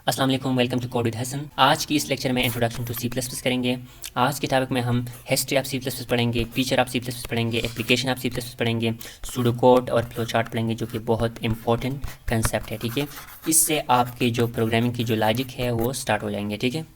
अस्सलाम वालेकुम, welcome to code with Hasan. आज की इस लेक्चर में introduction to C plus plus करेंगे। आज के टॉपिक में हम history of C plus plus पढ़ेंगे, feature of C plus plus पढ़ेंगे, application of C plus plus पढ़ेंगे, सूडो कोड और फ्लो चार्ट पढ़ेंगे, जो कि बहुत इंपॉर्टेंट कंसेप्ट है। ठीक है, इससे आपके जो प्रोग्रामिंग की जो लॉजिक है वो स्टार्ट हो जाएंगे। ठीक है,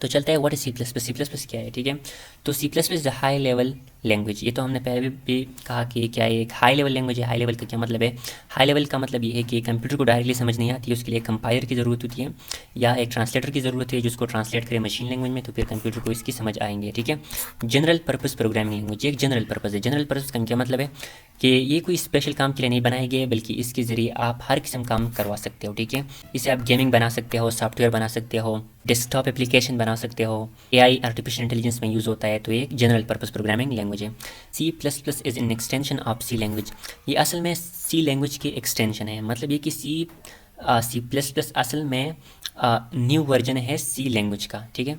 तो चलता है what is C plus plus. C plus plus क्या है? ठीक है, तो C plus plus high level language. ये तो हमने पहले भी कहा कि क्या है, एक हाई लेवल लैंग्वेज है। हाई लेवल का क्या मतलब है? हाई लेवल का मतलब ये है कि कंप्यूटर को डायरेक्टली समझ नहीं आती है, उसके लिए कंपाइलर की ज़रूरत होती है या एक ट्रांसलेटर की ज़रूरत है जिसको ट्रांसलेट करे मशीन लैंग्वेज में, तो फिर कंप्यूटर को इसकी समझ आएंगे। ठीक है, जनरल पर्पज़ प्रोग्रामिंग लैंग्वेज एक जनरल पर्पज़ है। जनरल पर्पज़ का क्या मतलब है कि ये कोई स्पेशल काम के लिए नहीं बनाई गई है, बल्कि इसके ज़रिए आप हर किस्म काम करवा सकते हो। ठीक है, इसे आप गेमिंग बना सकते हो, सॉफ्टवेयर बना सकते हो, डेस्कटॉप एप्लीकेशन बना सकते हो, एआई आर्टिफिशियल इंटेलिजेंस में यूज़ होता है। तो ये एक जनरल पर्पज़ प्रोग्रामिंग लैंग्वेज है। C plus plus is an extension of C language. ये असल में सी लैंग्वेज की एक्सटेंशन है। मतलब ये कि सी प्लस प्लस असल में न्यू वर्जन है सी लैंग्वेज का। ठीक है,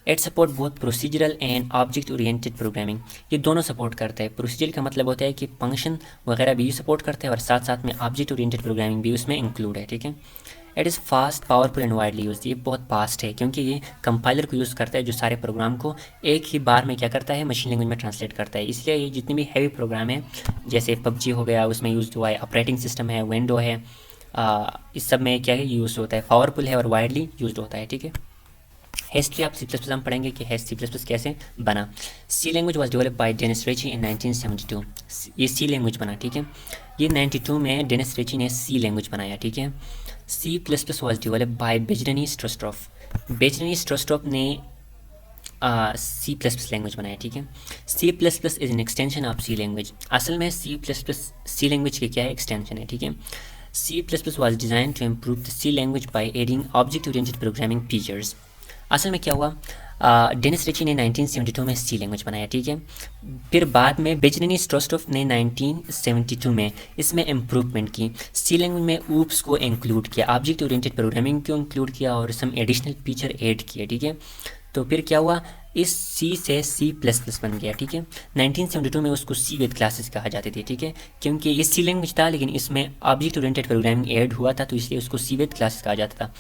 it support both procedural and object oriented programming. ये दोनों सपोर्ट करता है। प्रोसीजरल का मतलब होता है कि फंक्शन वगैरह भी सपोर्ट करता है और साथ साथ में ऑब्जेक्ट ओरिएंटेड प्रोग्रामिंग भी उसमें इंक्लूड है। ठीक है, it is fast, powerful and widely use. ये बहुत फास्ट है क्योंकि ये कंपाइलर को यूज़ करता है जो सारे प्रोग्राम को एक ही बार में क्या करता है, मशीन लैंग्वेज में ट्रांसलेट करता है। इसलिए ये जितने भी हैवी प्रोग्राम है, जैसे पबजी हो गया, उसमें यूज़ हुआ है, ऑपरेटिंग सिस्टम है, विंडो है, इस सब में क्या है, यूज़ होता है, पावरफुल है और वाइडली यूज होता है। ठीक है, history of C plus plus हम पढ़ेंगे कि सी प्लस प्लस कैसे बना। C language was developed by Dennis Ritchie in 1972। ये सी लैंग्वेज बना। ठीक है, ये 92 में डेनिस रिची ने सी लैंग्वेज बनाया। ठीक है, C plus plus was developed by Bjarne Stroustrup. Bjarne Stroustrup ने सी प्लस प्लस लैंग्वेज बनाया। ठीक है, C plus plus is an extension of C language. असल में C plus plus C language की क्या है, एक्सटेंशन है। ठीक है, C plus plus was design to improve the C language by adding object oriented programming features. असल में क्या हुआ, डेनिस रिची ने 1972 में सी लैंग्वेज बनाया। ठीक है, फिर बाद में बेजरनी स्ट्रोस्ट्रोफ ने 1972 में इसमें इम्प्रूवमेंट की, सी लैंग्वेज में ऊप्स को इंक्लूड किया, ऑब्जेक्ट ओरिएंटेड प्रोग्रामिंग को इंक्लूड किया और सम एडिशनल फीचर ऐड किए। ठीक है, तो फिर क्या हुआ, इस सी से सी प्लस प्लस बन गया। ठीक है, 1972 में उसको सी विद क्लासेस कहा जाते थे। ठीक है, क्योंकि ये सी लैंग्वेज था लेकिन इसमें ऑब्जेक्ट ओरिएंटेड प्रोग्रामिंग ऐड हुआ था, तो इसलिए उसको सी विद क्लासेस कहा जाता था।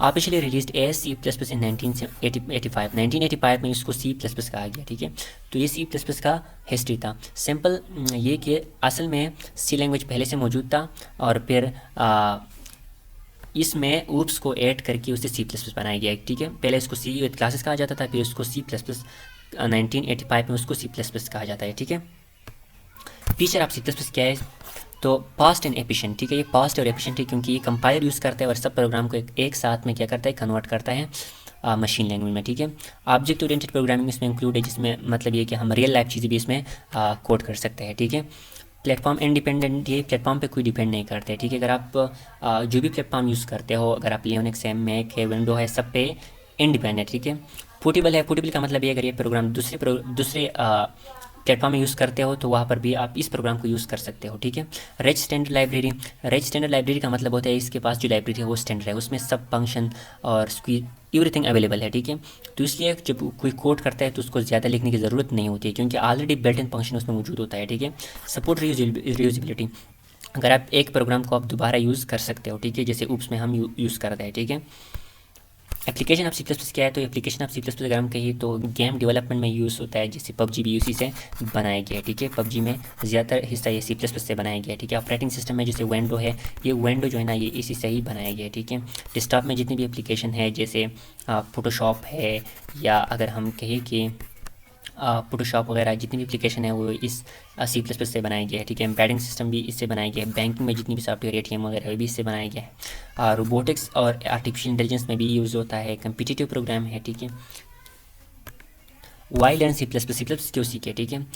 Officially released as C plus plus in 1985 में इसको सी प्लस प्लस कहा गया। ठीक है, तो ये सी प्लस प्लस का हिस्ट्री था। सिंपल ये कि असल में सी लैंग्वेज पहले से मौजूद था और फिर इसमें ऊप्स को ऐड करके उसे सी प्लस प्लस बनाया गया। ठीक है, पहले इसको सी विद क्लासेस कहा जाता था, फिर उसको सी प्लस प्लस 1985 में उसको सी प्लस प्लस कहा जाता है। ठीक है, feature of C plus plus क्या है, तो फास्ट एंड एफिशिएंट। ठीक है, ये फास्ट और एफिशिएंट है क्योंकि ये कंपाइलर यूज़ करता है और सब प्रोग्राम को एक साथ में क्या करता है, कन्वर्ट करता है मशीन लैंग्वेज में। ठीक है, ऑब्जेक्ट ओरिएंटेड प्रोग्रामिंग इसमें इंक्लूड है, जिसमें मतलब ये कि हम रियल लाइफ चीज़ें भी इसमें कोड कर सकते हैं। ठीक है, प्लेटफॉर्म इंडिपेंडेंट, ये प्लेटफॉर्म पे कोई डिपेंड नहीं करते। ठीक है, अगर आप जो भी प्लेटफॉर्म यूज़ करते हो, अगर आप लिनक्स है, मैक है, विंडो है, सब पे इंडिपेंडेंट। ठीक है, पोर्टेबल है। पोर्टेबल का मतलब ये अगर ये प्रोग्राम दूसरे प्लेटफॉर्म में यूज़ करते हो तो वहाँ पर भी आप इस प्रोग्राम को यूज़ कर सकते हो। ठीक है, rich standard library. Rich standard library का मतलब होता है इसके पास जो लाइब्रेरी है वो स्टैंडर्ड है, उसमें सब फंक्शन और एवरीथिंग अवेलेबल है। ठीक है, तो इसलिए जब कोई कोड करता है तो उसको ज़्यादा लिखने की ज़रूरत नहीं होती है क्योंकि ऑलरेडी बिल्ट इन फंक्शन उसमें मौजूद होता है। ठीक है, सपोर्ट रीयूजेबिलिटी। अगर आप एक प्रोग्राम को आप दोबारा यूज़ कर सकते हो। ठीक है, जैसे ऊप्स में हम यूज़ करते हैं। ठीक है, application of C plus plus क्या है, तो application of C plus plus अगर हम कहिए तो गेम डेवलपमेंट में यूज़ होता है, जैसे पबजी भी उसी से बनाया गया है। ठीक है, पबजी में ज़्यादातर हिस्सा ये सी प्लस प्लस से बनाया गया है। ठीक है, ऑपरेटिंग सिस्टम में जैसे विंडो है, ये विंडो जो है ना ये इसी से ही बनाया गया है। ठीक है, डेस्कटॉप में जितनी भी एप्लीकेशन है जैसे फोटोशॉप है, या अगर हम कहें कि फोटोशॉप वगैरह जितनी भी एप्लीकेशन है वो इस सी प्लस प्लस से बनाया गया है। ठीक है, एम्बेडिंग सिस्टम भी इससे बनाया गया है, बैंकिंग में जितनी भी सॉफ्टवेयर एटीएम वगैरह वो भी इससे बनाया गया है, रोबोटिक्स और आर्टिफिशियल इंटेलिजेंस में भी यूज़ होता है, कम्पिटिटिव प्रोग्राम है। ठीक है, why learn C plus plus. C plus क्यों सीखे? ठीक है,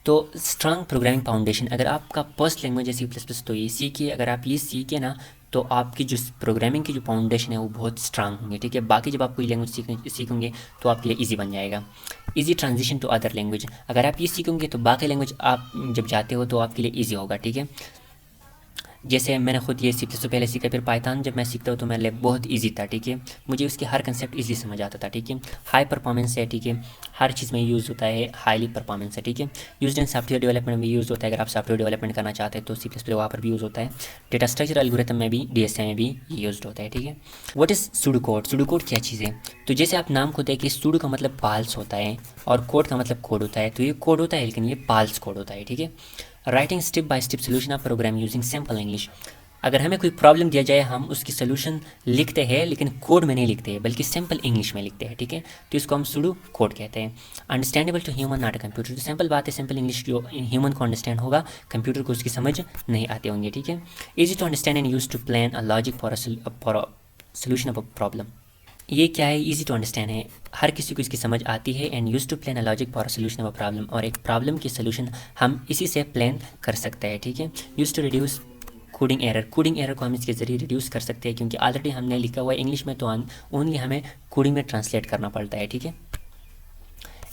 तो स्ट्रांग प्रोग्रामिंग फाउंडेशन। अगर आपका फर्स्ट लैंग्वेज है सी प्लस प्लस तो ये सीखिए। अगर आप ये सीखे ना तो आपकी जो प्रोग्रामिंग की जो फाउंडेशन है वो बहुत स्ट्रांग होंगे। ठीक है, बाकी जब आप कोई लैंग्वेज सीखेंगे तो आपके लिए ईजी बन जाएगा। Easy transition to other language. अगर आप ये सीखेंगे तो बाकी लैंग्वेज आप जब जाते हो तो आपके लिए ईजी होगा। ठीक है, जैसे मैंने खुद ये सी प्लस पहले सीखा, फिर पाइथन जब मैं सीखता हूँ तो मेरे लिए बहुत ईजी था, ठीक है। मुझे उसके हर कंसेप्ट ईजी समझ आता था, ठीक है। हाई परफॉर्मेंस है, ठीक है, हर चीज़ में यूज़ होता है, हाईली परफॉर्मेंस है, ठीक है। यूज इन सॉफ्टवेयर डेवलपमेंट में यूज़ होता है, अगर आप सॉफ्टवेयर डेवलपमेंट करना चाहते हैं तो सी प्लस वहाँ पर भी यूज़ होता है। डेटा स्ट्रक्चर एल्गोरिथम में भी, DSA में भी यूज होता है, ठीक है। What is pseudo code? Pseudo code क्या चीज़ है? तो जैसे आप नाम को देखिए, सूडो का मतलब पाल्स होता है और कोड का मतलब कोड होता है, तो ये कोड होता है लेकिन ये पाल्स कोड होता है, ठीक है। Writing step by step solution of program using simple English. अगर हमें कोई प्रॉब्लम दिया जाए, हम उसकी सोल्यूशन लिखते हैं लेकिन कोड में नहीं लिखते हैं बल्कि सिंपल इंग्लिश में लिखते हैं, ठीक है। तो इसको हम सूडो कोड कहते हैं। Understandable to human not a computer, तो सिंपल बात है, सिंपल इंग्लिश जो ह्यूमन को अंडरस्टैंड होगा, कंप्यूटर को उसकी समझ नहीं आते होंगे, ठीक है। Easy to understand and use to plan a logic for a solution of a problem. ये क्या है? इजी टू अंडरस्टैंड है, हर किसी को इसकी समझ आती है। And use to plan a logic for a solution of a problem, और एक प्रॉब्लम की सोल्यूशन हम इसी से प्लान कर सकते हैं, ठीक है। Use to reduce coding error, coding error को हम इसके ज़रिए रिड्यूस कर सकते हैं क्योंकि ऑलरेडी हमने लिखा हुआ है इंग्लिश में, तो ओनली हमें कोडिंग में ट्रांसलेट करना पड़ता है, ठीक है।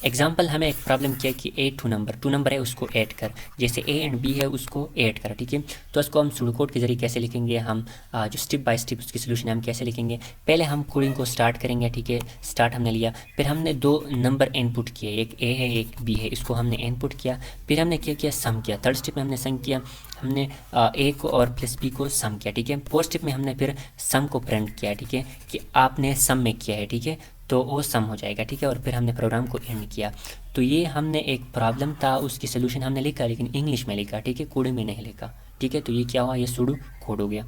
एग्जाम्पल, हमें एक प्रॉब्लम किया कि टू नंबर है उसको ऐड कर, जैसे A एंड B है उसको ऐड कर, ठीक है। तो उसको हम सूडो कोड के जरिए कैसे लिखेंगे, हम जो स्टेप बाय स्टेप उसकी सोल्यूशन है हम कैसे लिखेंगे। पहले हम कोडिंग को स्टार्ट करेंगे, ठीक है। स्टार्ट हमने लिया, फिर हमने दो नंबर इनपुट किए, एक A है एक B है, इसको हमने इनपुट किया, फिर हमने क्या किया, सम किया। थर्ड स्टेप में हमने सम किया, हमने A को और प्लस B को सम किया, ठीक है। फोर्थ स्टेप में हमने फिर सम को प्रिंट किया, ठीक है, कि आपने सम में किया है, ठीक है, तो वो सम हो जाएगा, ठीक है। और फिर हमने प्रोग्राम को एंड किया। तो ये हमने एक प्रॉब्लम था, उसकी सोल्यूशन हमने लिखा लेकिन इंग्लिश में लिखा, ठीक है, कोडिंग में नहीं लिखा, ठीक है। तो ये क्या हुआ, ये सूडो कोड हो गया।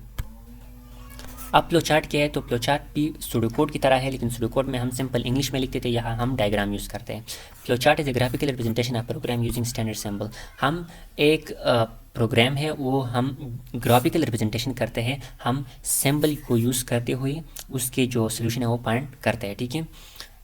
अब फ्लो चार्ट क्या है? तो फ्लो चार्ट भी सूडो कोड की तरह है, लेकिन सूडो कोड में हम सिंपल इंग्लिश में लिखते थे, यहाँ हम डायग्राम यूज़ करते हैं। Flow chart is a graphical representation of program using standard symbol. हम एक प्रोग्राम है वो हम ग्राफिकल रिप्रेजेंटेशन करते हैं, हम सिंबल को यूज़ करते हुए उसके जो सोल्यूशन है वो पॉइंट करते हैं, ठीक है।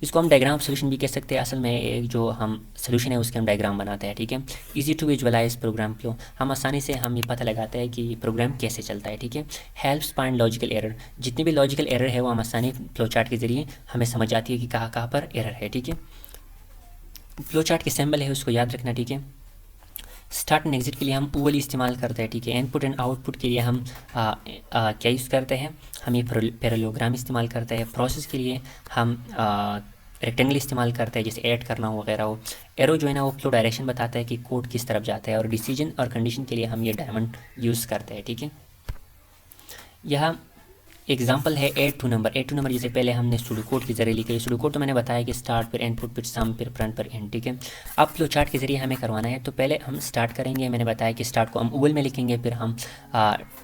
इसको हम डायग्राम सोल्यूशन भी कह सकते हैं, असल में एक जो हम सोल्यूशन है उसके हम डायग्राम बनाते हैं, ठीक है। Easy to visualize program flow, हम आसानी से हम ये पता लगाते हैं कि प्रोग्राम कैसे चलता है, ठीक है। हेल्प्स फाइंड लॉजिकल एरर, जितनी भी लॉजिकल एरर है वो हम आसानी फ्लो चार्ट के जरिए हमें समझ आती है कि कहाँ कहाँ पर एरर है, ठीक है। फ्लो चार्ट के सिंबल है उसको याद रखना, ठीक है। स्टार्ट एंड एग्जिट के लिए हम ओवल इस्तेमाल करते हैं, ठीक है। इनपुट एंड आउटपुट के लिए हम क्या यूज़ करते हैं, हम ये पैरेललोग्राम इस्तेमाल करते हैं। प्रोसेस के लिए हम रेक्टेंगल इस्तेमाल करते हैं, जैसे ऐड करना हो वगैरह हो। एरो जो है ना वो फ्लो डायरेक्शन बताता है कि कोड किस तरफ जाता है। और डिसीजन और कंडीशन के लिए हम ये डायमंड यूज़ करते हैं, ठीक है। यह एग्जाम्पल है ऐड टू नंबर जैसे पहले हमने सूडो कोड के जरिए लिखे। सूडो कोड तो मैंने बताया कि स्टार्ट फिर इनपुट फिर सम फिर फ्रंट पर एंड, ठीक है। अब फ्लो चार्ट के जरिए हमें करवाना है, तो पहले हम स्टार्ट करेंगे, मैंने बताया कि स्टार्ट को हम ओवल में लिखेंगे, फिर हम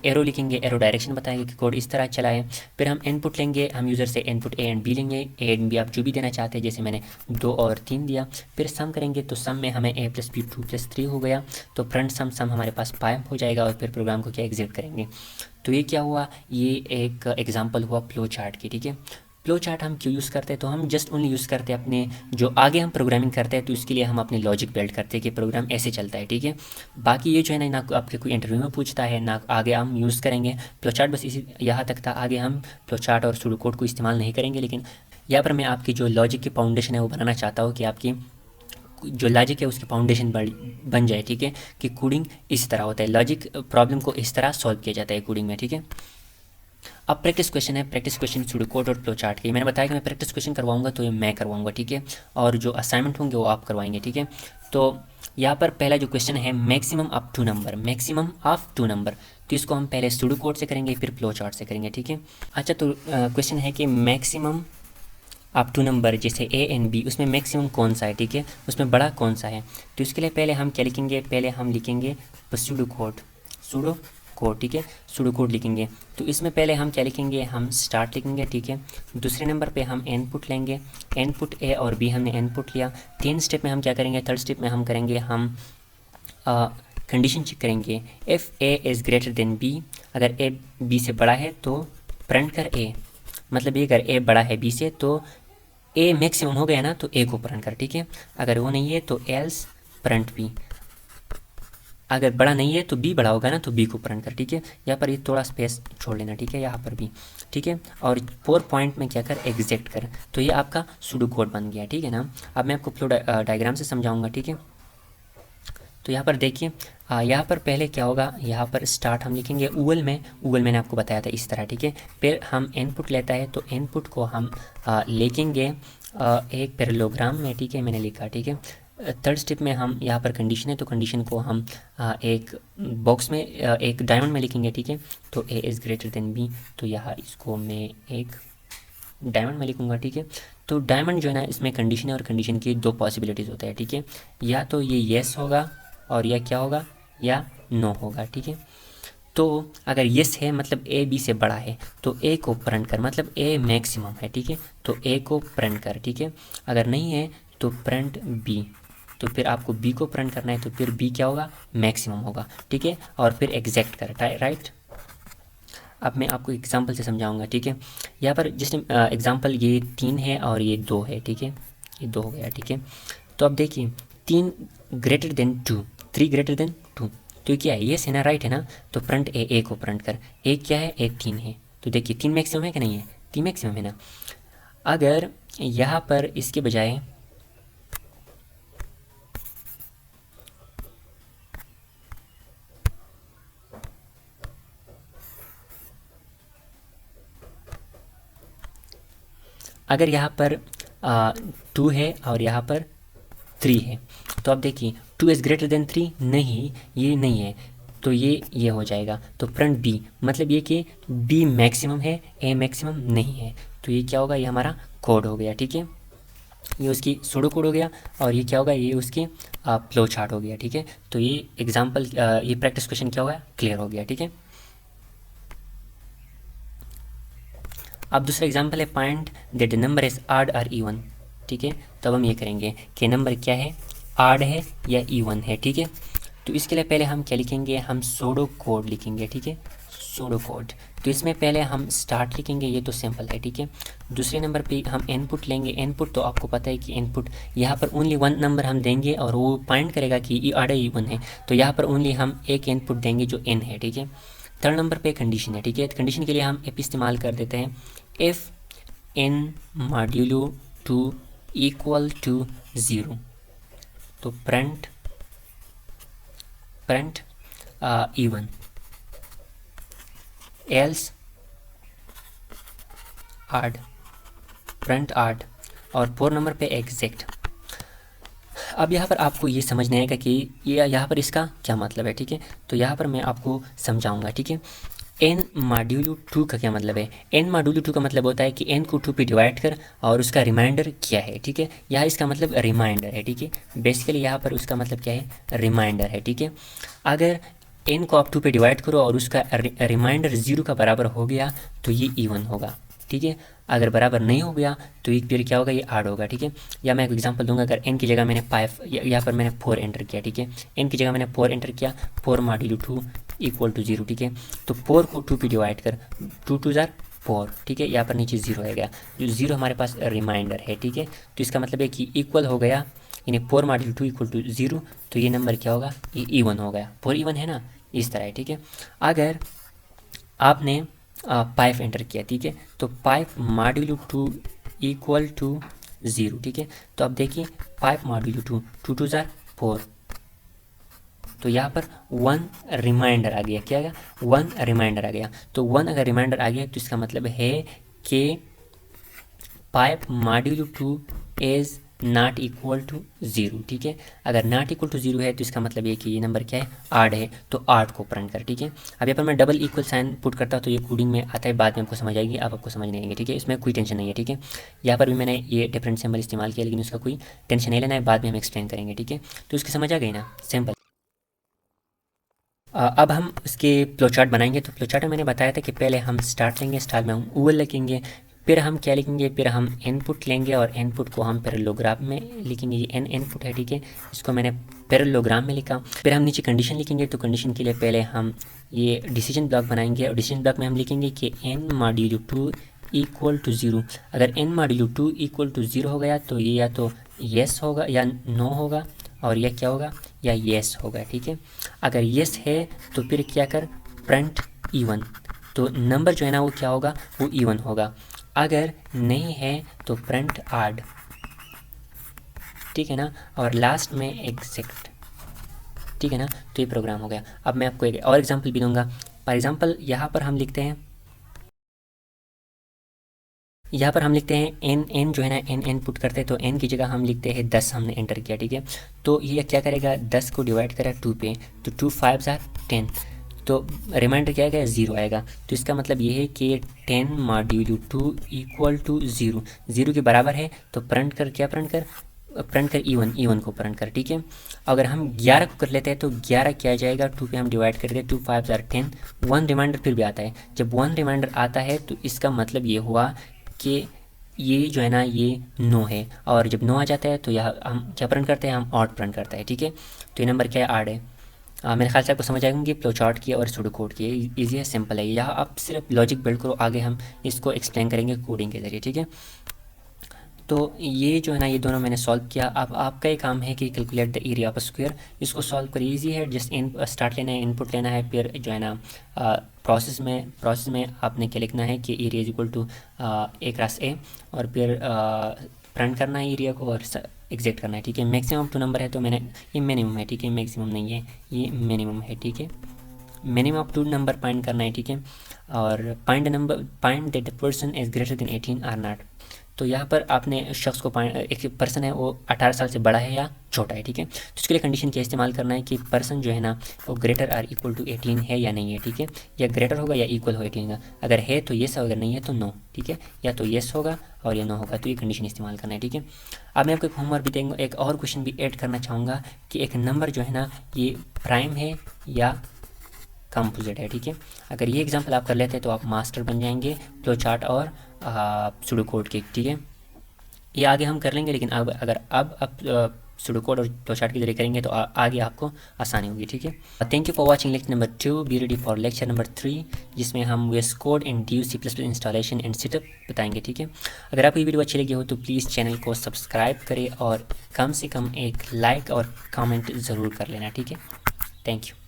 एरो लिखेंगे, एरो डायरेक्शन बताएंगे कि कोड इस तरह चला है। फिर हम इनपुट लेंगे, हम यूज़र से इनपुट A एंड B लेंगे, A एंड B आप जो भी देना चाहते हैं, जैसे मैंने 2 और 3 दिया। फिर सम करेंगे, तो सम में हमें A + B 2 + 3 हो गया, तो फ्रंट सम हमारे पास 5 हो जाएगा। और फिर प्रोग्राम को क्या एग्जिट करेंगे। तो ये क्या हुआ, ये एक एग्जांपल हुआ फ्लो चार्ट की, ठीक है। फ्लो चार्ट हम क्यों यूज़ करते हैं, तो हम जस्ट ओनली यूज़ करते हैं अपने जो आगे हम प्रोग्रामिंग करते हैं, तो इसके लिए हम अपने लॉजिक बिल्ड करते हैं कि प्रोग्राम ऐसे चलता है, ठीक है। बाकी ये जो है ना आपके कोई इंटरव्यू में पूछता है ना आगे हम यूज़ करेंगे। फ्लो चार्ट बस इसी यहाँ तक था, आगे हम फ्लो चार्ट और सूडो कोड को इस्तेमाल नहीं करेंगे। लेकिन यहाँ पर मैं आपकी जो लॉजिक की फाउंडेशन है वो बनाना चाहता हूँ कि आपकी जो लॉजिक है उसकी फाउंडेशन बन जाए, ठीक है, कि कोडिंग इस तरह होता है, लॉजिक प्रॉब्लम को इस तरह सॉल्व किया जाता है कोडिंग में, ठीक है। अब प्रैक्टिस क्वेश्चन है, प्रैक्टिस क्वेश्चन सूडो कोड और फ्लो चार्ट के। मैंने बताया कि मैं प्रैक्टिस क्वेश्चन करवाऊंगा तो ये मैं करवाऊंगा, ठीक है, और जो असाइनमेंट होंगे वो आप करवाएंगे, ठीक है। तो यहाँ पर पहला जो क्वेश्चन है मैक्सिमम ऑफ टू नंबर, तो इसको हम पहले सूडो कोड से करेंगे फिर फ्लो चार्ट से करेंगे, ठीक है। अच्छा, तो क्वेश्चन है कि मैक्सिमम आप टू नंबर जैसे A एंड B, उसमें मैक्सिमम कौन सा है, ठीक है, उसमें बड़ा कौन सा है। तो इसके लिए पहले हम क्या लिखेंगे, पहले हम लिखेंगे सूडो कोड, ठीक है, सूडो कोड लिखेंगे। तो इसमें पहले हम क्या लिखेंगे, हम स्टार्ट लिखेंगे, ठीक है। दूसरे नंबर पे हम इनपुट लेंगे, इनपुट A और B हमने इनपुट लिया। 3 स्टेप में हम क्या करेंगे, थर्ड स्टेप में हम करेंगे हम कंडीशन चेक करेंगे। If A is greater then B, अगर A B से बड़ा है तो प्रिंट कर A, मतलब ये अगर A बड़ा है B से तो A मैक्सिमम हो गया ना, तो A को प्रिंट कर, ठीक है। अगर वो नहीं है तो एल्स प्रिंट B, अगर बड़ा नहीं है तो B बड़ा होगा ना तो B को प्रिंट कर, ठीक है। यहाँ पर ये थोड़ा स्पेस छोड़ लेना, ठीक है, यहाँ पर भी, ठीक है। और 4 पॉइंट में क्या कर, एग्जिट कर। तो ये आपका सूडो कोड बन गया, ठीक है ना। अब मैं आपको फ्लो डायग्राम से समझाऊंगा, ठीक है। तो यहाँ पर देखिए यहाँ पर पहले क्या होगा, यहाँ पर स्टार्ट हम लिखेंगे ऊगल मैंने आपको बताया था इस तरह, ठीक है। फिर हम इनपुट लेता है तो इनपुट को हम लिखेंगे एक पैरेललोग्राम में, ठीक है, मैंने लिखा, ठीक है। थर्ड स्टेप में हम यहाँ पर कंडीशन है तो कंडीशन को हम एक बॉक्स में एक डायमंड में लिखेंगे, ठीक है। तो A is greater than B, तो यहाँ इसको मैं एक डायमंड में लिखूँगा, ठीक है। तो डायमंड जो है ना, इसमें कंडीशन है और कंडीशन की दो पॉसिबिलिटीज़ होता है, ठीक है। या तो ये येस होगा और या क्या होगा, या नो होगा, ठीक है। तो अगर येस है मतलब ए बी से बड़ा है तो ए को प्रिंट कर, मतलब ए मैक्सिमम है, ठीक है। तो ए को प्रिंट कर, ठीक है। अगर नहीं है तो प्रिंट बी, तो फिर आपको बी को प्रिंट करना है तो फिर बी क्या होगा, मैक्सिमम होगा, ठीक है। और फिर एग्जैक्ट कर, राइट। अब मैं आपको एग्जांपल से समझाऊंगा, ठीक है। यहाँ पर जिसने एग्जांपल ये 3 है और ये 2 है, ठीक है, ये 2 हो गया, ठीक है। तो अब देखिए 3 ग्रेटर देन 2, 3 ग्रेटर देन 2, तो ये क्या है, ये है ना, राइट है ना। तो प्रिंट ए को प्रिंट कर, एक क्या है, एक 3 है। तो देखिए 3 मैक्सिमम है कि नहीं है, 3 मैक्सिमम है ना। अगर यहाँ पर इसके बजाय अगर यहाँ पर 2 है और यहाँ पर 3 है, तो अब देखिए 2 इज़ ग्रेटर देन 3, नहीं ये नहीं है, तो ये हो जाएगा। तो प्रिंट बी, मतलब ये कि बी मैक्सिमम है, ए मैक्सिमम नहीं है। तो ये क्या होगा, ये हमारा कोड हो गया, ठीक है। ये उसकी सूडो कोड हो गया और ये क्या होगा, ये उसकी फ्लो चार्ट हो गया, ठीक है। तो ये एग्जाम्पल, ये प्रैक्टिस क्वेश्चन क्या होगा, क्लियर हो गया, ठीक है। अब दूसरा एग्जाम्पल है point that the number is odd और इवन, ठीक है। तब हम ये करेंगे कि नंबर क्या है, आड है या इवन है, ठीक है। तो इसके लिए पहले हम क्या लिखेंगे, हम सूडो कोड लिखेंगे, ठीक है, सूडो कोड। तो इसमें पहले हम स्टार्ट लिखेंगे, ये तो सिंपल है, ठीक है। दूसरे नंबर पे हम इनपुट लेंगे, इनपुट तो आपको पता है कि इनपुट यहाँ पर ओनली 1 नंबर हम देंगे और वो पॉइंट करेगा कि ये आड है इवन है। तो यहाँ पर ओनली हम एक इनपुट देंगे जो n है, ठीक है। थर्ड नंबर पे कंडीशन है, ठीक है। कंडीशन के लिए हम इफ इस्तेमाल कर देते हैं, if n modulo 2 equal to 0, तो print even, else odd, print odd, और 4 नंबर पे एग्जैक्ट। अब यहाँ पर आपको ये समझना है कि ये यहाँ पर इसका क्या मतलब है, ठीक है। तो यहाँ पर मैं आपको समझाऊंगा, ठीक है। n मॉड्यूलो 2 का क्या मतलब है, n मॉड्यूलो 2 का मतलब होता है कि n को 2 पे डिवाइड कर और उसका रिमाइंडर क्या है, ठीक है। यहाँ इसका मतलब रिमाइंडर है, ठीक है। बेसिकली यहाँ पर उसका मतलब क्या है, रिमाइंडर है, ठीक है। अगर n को आप 2 पे डिवाइड करो और उसका रिमाइंडर 0 का बराबर हो गया तो ये इवन होगा, ठीक है। अगर बराबर नहीं हो गया तो एक फिर क्या होगा, ये आड होगा, ठीक है। या मैं एक एग्जांपल दूंगा, अगर n की जगह मैंने 5, यहाँ पर मैंने 4 एंटर किया, ठीक है। n की जगह मैंने 4 एंटर किया, 4 मॉड्यूलो 2 इक्वल टू 0, ठीक है। तो 4 को 2 पे डिवाइड कर, 2 2 जार 4, ठीक है। यहाँ पर नीचे 0 है गया, जो 0 हमारे पास रिमाइंडर है, ठीक है। तो इसका मतलब है कि इक्वल हो गया, यानी 4 मॉड्यूलो 2 इक्वल टू 0, तो ये नंबर क्या होगा, ये इवन हो गया, 4 इवन है ना, इस तरह है, ठीक है। अगर आपने 5 एंटर किया, ठीक है, तो 5 मॉड्यूलो 2 इक्वल टू 0, ठीक है। तो अब देखिए 5 मॉड्यूलो 2, 2 2 जार 4, तो यहाँ पर 1 रिमाइंडर आ गया, क्या आ गया, 1 रिमाइंडर आ गया। तो 1 अगर रिमाइंडर आ गया तो इसका मतलब है कि 5 modulo 2 is not equal to 0, ठीक है। अगर नॉट इक्वल टू 0 है तो इसका मतलब ये कि ये नंबर क्या है, आड है, तो आड को प्रिंट कर, ठीक है। अब यहाँ पर मैं डबल इक्वल साइन पुट करता हूँ तो ये कोडिंग में आता है, बाद में आपको समझ आएगी, अब आपको समझ नहीं आएंगे, ठीक है। इसमें कोई टेंशन नहीं है, ठीक है। यहाँ पर भी मैंने ये डिफरेंट सिंबल इस्तेमाल किया, लेकिन उसका कोई टेंशन नहीं लेना है, बाद में हम एक्सप्लेन करेंगे, ठीक है। तो उसकी समझ आ गई ना, सिंपल। अब हम उसके फ्लो चार्ट बनाएंगे। तो फ्लो चार्ट में मैंने बताया था कि पहले हम स्टार्ट लेंगे, स्टार्ट में हम ऊगल लिखेंगे, फिर हम क्या लिखेंगे, फिर हम इनपुट लेंगे और इनपुट को हम पैरेललोग्राम में लिखेंगे, ये n इनपुट है, ठीक है। इसको मैंने पैरेललोग्राम में लिखा। फिर हम नीचे कंडीशन लिखेंगे, तो कंडीशन के लिए पहले हम ये डिसीजन ब्लॉक बनाएंगे और डिसीजन ब्लॉक में हम लिखेंगे कि n मॉड्यूलो 2 इक्वल टू 0। अगर n मॉड्यूलो 2 इक्वल टू 0 हो गया तो ये या तो येस होगा या नो होगा, और यह क्या होगा, या येस होगा, ठीक है। अगर येस है तो फिर क्या कर, प्रिंट इवन, तो नंबर जो है ना वो क्या होगा, वो इवन होगा। अगर नहीं है तो प्रिंट आड, ठीक है ना, और लास्ट में एग्जैक्ट, ठीक है ना। तो ये प्रोग्राम हो गया। अब मैं आपको एक और एग्जांपल भी दूंगा। फॉर एग्जांपल यहाँ पर हम लिखते हैं एन जो है ना, एन पुट करते हैं, तो एन की जगह हम लिखते हैं 10 हमने एंटर किया, ठीक है। तो ये क्या करेगा, 10 को डिवाइड करेगा 2 पे, तो 2 5 ज़ार 10, तो रिमाइंडर क्या आएगा, 0 आएगा। तो इसका मतलब ये है कि 10 मॉड्यूल 2 इक्वल टू 0, 0 के बराबर है। तो प्रिंट कर, क्या प्रिंट कर E1 को प्रिंट कर, ठीक है। अगर हम 11 को कर लेते हैं तो 11 क्या आ जाएगा, 2 पे हम डिवाइड कर देते हैं, 2 5 ज़ार 10, 1 रिमाइंडर फिर भी आता है। जब 1 रिमाइंडर आता है तो इसका मतलब ये हुआ कि ये जो है ना ये 9 है, और जब 9 आ जाता है तो यह हम क्या प्रिंट करते हैं, हम ऑड प्रिंट करते हैं, ठीक है। तो ये नंबर क्या है, 8 है। मेरे ख्याल से आपको समझ आएगा कि फ्लो चार्ट की और सूडो कोड की, ईजी है, सिंपल है। यहाँ आप सिर्फ लॉजिक बिल्ड करो, आगे हम इसको एक्सप्लेन करेंगे कोडिंग के ज़रिए, ठीक है। तो ये जो है ना, ये दोनों मैंने सॉल्व किया। अब आपका ये काम है कि calculate the area of square, इसको सॉल्व करिए, ईजी है। जस्ट स्टार्ट लेना है, इनपुट लेना है, फिर जो है ना प्रोसेस में आपने क्या लिखना है कि area is equal to A×A, और फिर प्रिंट करना है एरिया को और एग्जिट करना है, ठीक है। मैक्सिमम 2 नंबर है तो मैंने, ये मिनिमम है, ठीक है, मैक्सिमम नहीं है, ये मिनिमम है, ठीक है। मिनिमम ऑफ 2 नंबर फाइंड करना है, ठीक है। और find that the person is greater than 18 or not. तो यहाँ पर आपने शख्स को एक पर्सन है वो 18 साल से बड़ा है या छोटा है, ठीक है। तो इसके लिए कंडीशन क्या इस्तेमाल करना है कि पर्सन जो है ना वो ग्रेटर आर इक्वल टू 18 है या नहीं है, ठीक है। या ग्रेटर होगा या इक्वल हो 18 का, अगर है तो येस, अगर नहीं है तो नो, ठीक है। या तो येस होगा और या नो होगा, तो ये कंडीशन इस्तेमाल करना है, ठीक है। अब मैं आपको एक होमवर्क भी देंगे, एक और क्वेश्चन भी ऐड करना चाहूँगा कि एक नंबर जो है ना ये प्राइम है या कंपोजिट है, ठीक है। अगर ये एग्जांपल आप कर लेते हैं तो आप मास्टर बन जाएंगे फ्लो चार्ट और सूडो कोड के, ठीक है। ये आगे हम कर लेंगे, लेकिन अब अगर आप सूडो कोड और फ्लो चार्ट के जरिए करेंगे तो आगे आपको आसानी होगी, ठीक है। Thank you for watching lecture number 2, be ready for lecture number 3, जिसमें हम VS code and C++ installation and setup बताएंगे, ठीक है। अगर आपको ये वीडियो अच्छी लगी हो तो प्लीज़ चैनल को सब्सक्राइब करें और कम से कम एक लाइक और कमेंट ज़रूर कर लेना, ठीक है। Thank you.